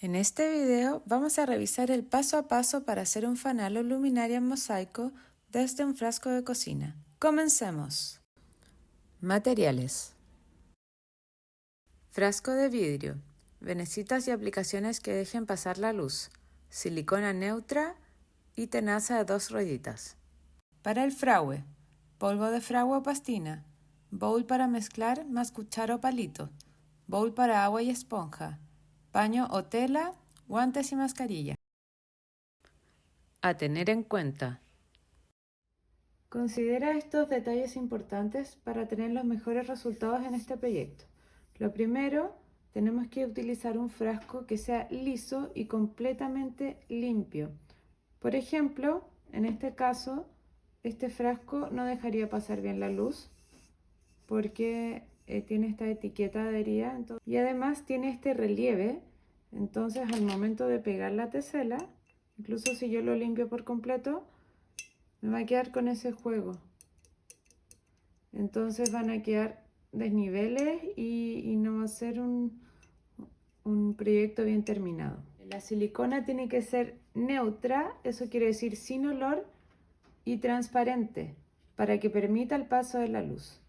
En este video vamos a revisar el paso a paso para hacer un fanal o luminaria en mosaico desde un frasco de cocina. ¡Comencemos! Materiales: frasco de vidrio, venecitas y aplicaciones que dejen pasar la luz, silicona neutra y tenaza de 2 rueditas. Para el fragüe: polvo de fragua o pastina, bowl para mezclar más cuchara o palito, bowl para agua y esponja, paño o tela, guantes y mascarilla. A tener en cuenta: considera estos detalles importantes para tener los mejores resultados en este proyecto. Lo primero, tenemos que utilizar un frasco que sea liso y completamente limpio. Por ejemplo, en este caso, este frasco no dejaría pasar bien la luz porque tiene esta etiqueta adherida y además tiene este relieve. Entonces, al momento de pegar la tesela, incluso si yo lo limpio por completo, me va a quedar con ese juego. Entonces van a quedar desniveles y no va a ser un proyecto bien terminado. La silicona tiene que ser neutra, eso quiere decir sin olor, y transparente, para que permita el paso de la luz.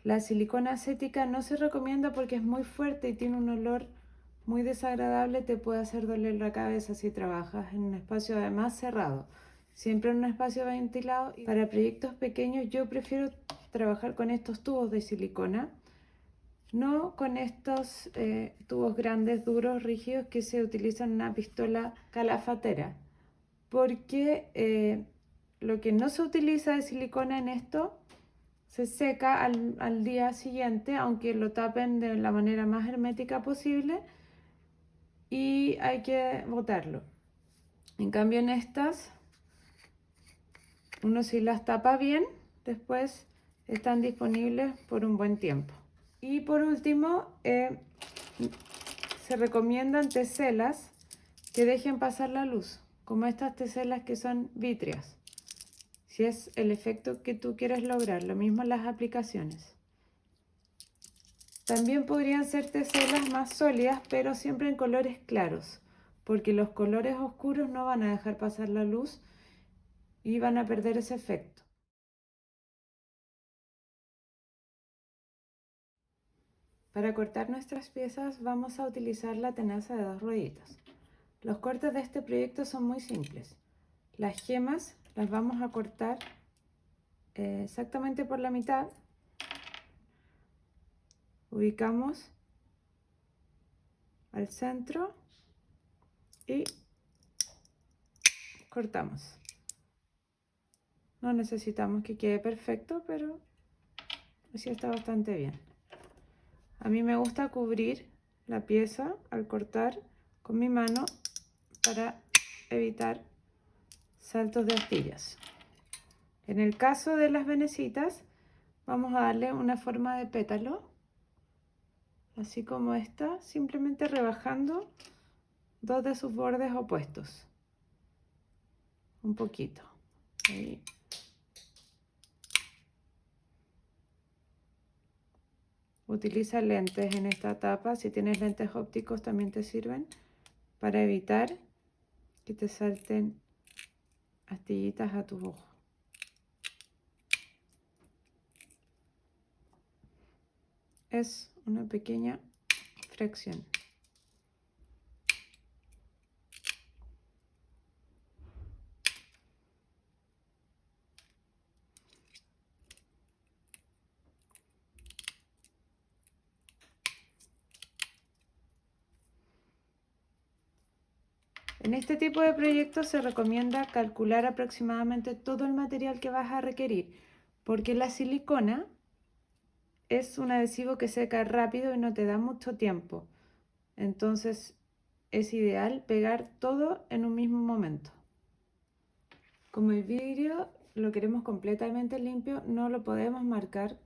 La silicona acética no se recomienda porque es muy fuerte y tiene un olor muy desagradable, te puede hacer doler la cabeza si trabajas en un espacio además cerrado. Siempre en un espacio ventilado. Y para proyectos pequeños yo prefiero trabajar con estos tubos de silicona, no con estos tubos grandes, duros, rígidos que se utilizan en una pistola calafatera, porque lo que no se utiliza de silicona en esto se seca al día siguiente, aunque lo tapen de la manera más hermética posible, y hay que botarlo. En cambio en estas, uno si las tapa bien, después están disponibles por un buen tiempo. Y por último, se recomiendan teselas que dejen pasar la luz, como estas teselas que son vítreas, si es el efecto que tú quieres lograr. Lo mismo en las aplicaciones. También podrían ser teselas más sólidas, pero siempre en colores claros, porque los colores oscuros no van a dejar pasar la luz y van a perder ese efecto. Para cortar nuestras piezas vamos a utilizar la tenaza de 2 rueditas. Los cortes de este proyecto son muy simples. Las gemas las vamos a cortar exactamente por la mitad. Ubicamos al centro y cortamos. No necesitamos que quede perfecto, pero así está bastante bien. A mí me gusta cubrir la pieza al cortar con mi mano para evitar saltos de astillas. En el caso de las venecitas, vamos a darle una forma de pétalo, así como esta, simplemente rebajando dos de sus bordes opuestos. Un poquito. Ahí. Utiliza lentes en esta etapa. Si tienes lentes ópticos también te sirven para evitar que te salten astillitas a tu ojo. Es una pequeña fracción. En este tipo de proyectos se recomienda calcular aproximadamente todo el material que vas a requerir, porque la silicona es un adhesivo que seca rápido y no te da mucho tiempo. Entonces es ideal pegar todo en un mismo momento. Como el vidrio lo queremos completamente limpio, no lo podemos marcar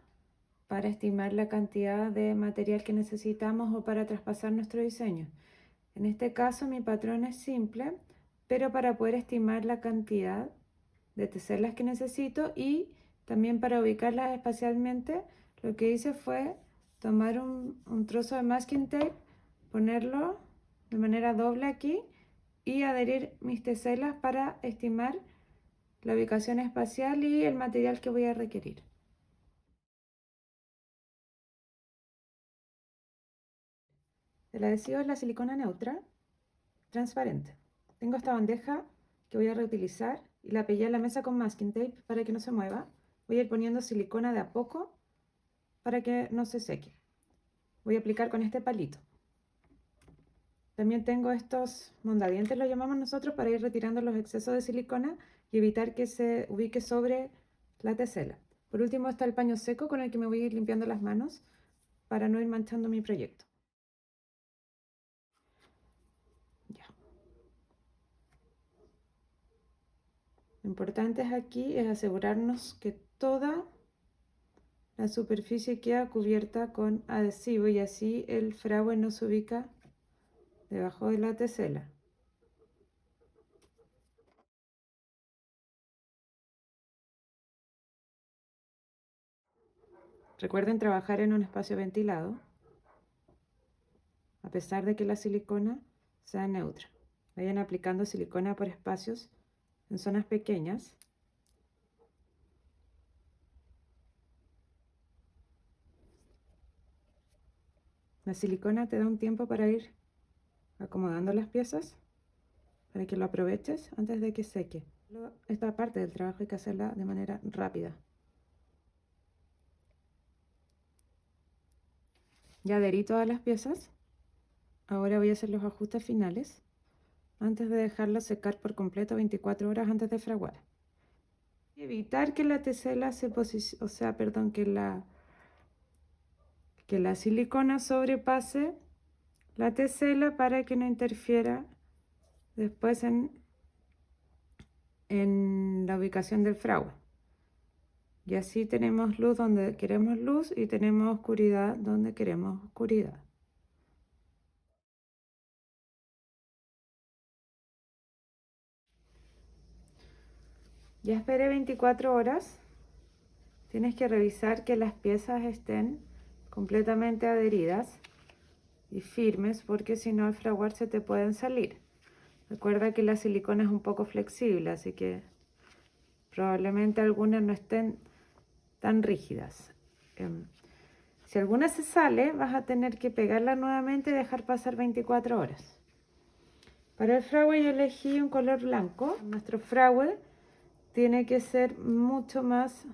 para estimar la cantidad de material que necesitamos o para traspasar nuestro diseño. En este caso mi patrón es simple, pero para poder estimar la cantidad de teselas que necesito y también para ubicarlas espacialmente, lo que hice fue tomar un trozo de masking tape, ponerlo de manera doble aquí y adherir mis teselas para estimar la ubicación espacial y el material que voy a requerir. El adhesivo es la silicona neutra, transparente. Tengo esta bandeja que voy a reutilizar y la pegué a la mesa con masking tape para que no se mueva. Voy a ir poniendo silicona de a poco para que no se seque. Voy a aplicar con este palito. También tengo estos mondadientes, lo llamamos nosotros, para ir retirando los excesos de silicona y evitar que se ubique sobre la tesela. Por último está el paño seco con el que me voy a ir limpiando las manos para no ir manchando mi proyecto. Ya. Lo importante aquí es asegurarnos que toda la superficie queda cubierta con adhesivo y así el fragua no se ubica debajo de la tesela. Recuerden trabajar en un espacio ventilado, a pesar de que la silicona sea neutra. Vayan aplicando silicona por espacios en zonas pequeñas. La silicona te da un tiempo para ir acomodando las piezas, para que lo aproveches antes de que seque. Esta parte del trabajo hay que hacerla de manera rápida. Ya adherí todas las piezas. Ahora voy a hacer los ajustes finales antes de dejarlo secar por completo 24 horas antes de fraguar. Evitar que la tesela se posicione, que la silicona sobrepase la tesela para que no interfiera después en la ubicación del fragua. Y así tenemos luz donde queremos luz y tenemos oscuridad donde queremos oscuridad. Ya esperé 24 horas. Tienes que revisar que las piezas estén completamente adheridas y firmes, porque si no al fraguar se te pueden salir. Recuerda que la silicona es un poco flexible, así que probablemente algunas no estén tan rígidas. Si alguna se sale, vas a tener que pegarla nuevamente y dejar pasar 24 horas. Para el fragüe yo elegí un color blanco. Nuestro fragüe tiene que ser mucho más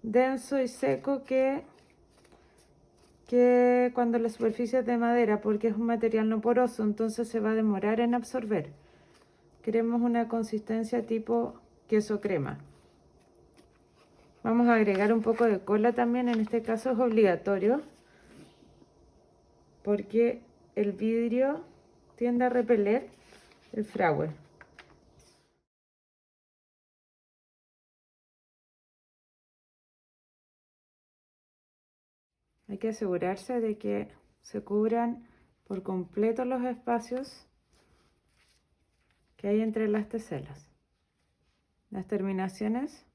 denso y seco que cuando la superficie es de madera, porque es un material no poroso, entonces se va a demorar en absorber. Queremos una consistencia tipo queso crema. Vamos a agregar un poco de cola también, en este caso es obligatorio, porque el vidrio tiende a repeler el fragüe. Hay que asegurarse de que se cubran por completo los espacios que hay entre las teselas. Las terminaciones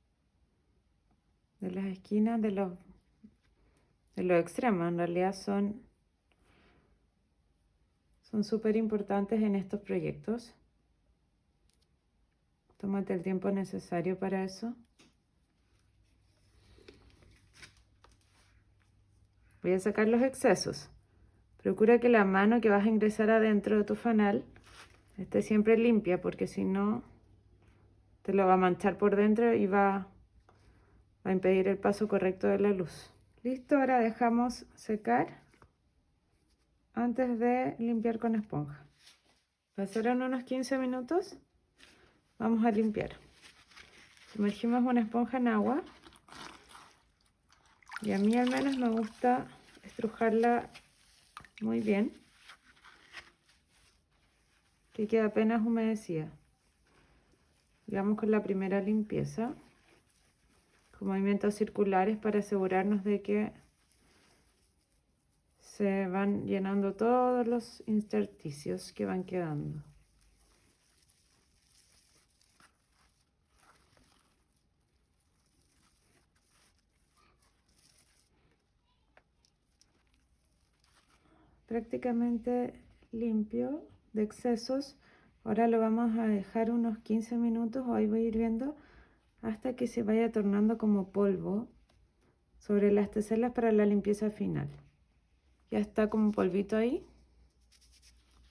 de las esquinas de los extremos en realidad son súper importantes en estos proyectos. Tómate el tiempo necesario para eso. Voy a sacar los excesos. Procura que la mano que vas a ingresar adentro de tu fanal esté siempre limpia, porque si no te lo va a manchar por dentro y va a impedir el paso correcto de la luz. Listo, ahora dejamos secar antes de limpiar con esponja. Pasaron unos 15 minutos. Vamos a limpiar. Sumergimos una esponja en agua. Y a mí al menos me gusta estrujarla muy bien, que quede apenas humedecida. Y vamos con la primera limpieza, con movimientos circulares para asegurarnos de que se van llenando todos los intersticios que van quedando. Prácticamente limpio de excesos. Ahora lo vamos a dejar unos 15 minutos, o ahí voy a ir viendo, hasta que se vaya tornando como polvo sobre las teselas para la limpieza final. Ya está como polvito ahí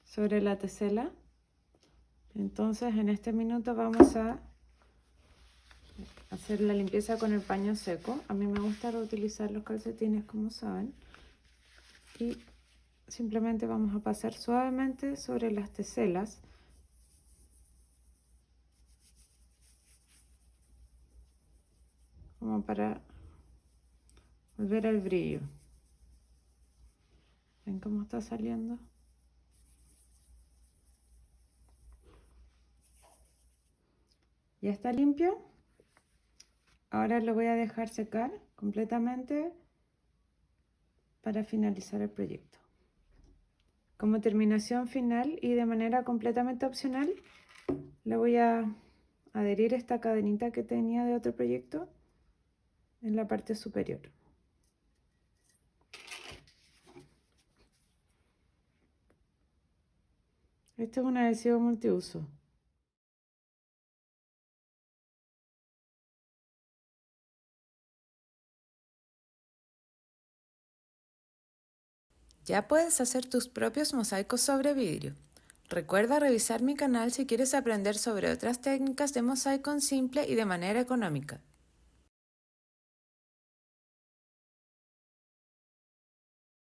sobre la tesela. Entonces en este minuto vamos a hacer la limpieza con el paño seco. A mí me gusta reutilizar los calcetines, como saben, y simplemente vamos a pasar suavemente sobre las teselas como para volver al brillo. ¿Ven cómo está saliendo? Ya está limpio. Ahora lo voy a dejar secar completamente para finalizar el proyecto. Como terminación final y de manera completamente opcional, le voy a adherir esta cadenita que tenía de otro proyecto en la parte superior. Este es un adhesivo multiuso. Ya puedes hacer tus propios mosaicos sobre vidrio. Recuerda revisar mi canal si quieres aprender sobre otras técnicas de mosaico simple y de manera económica.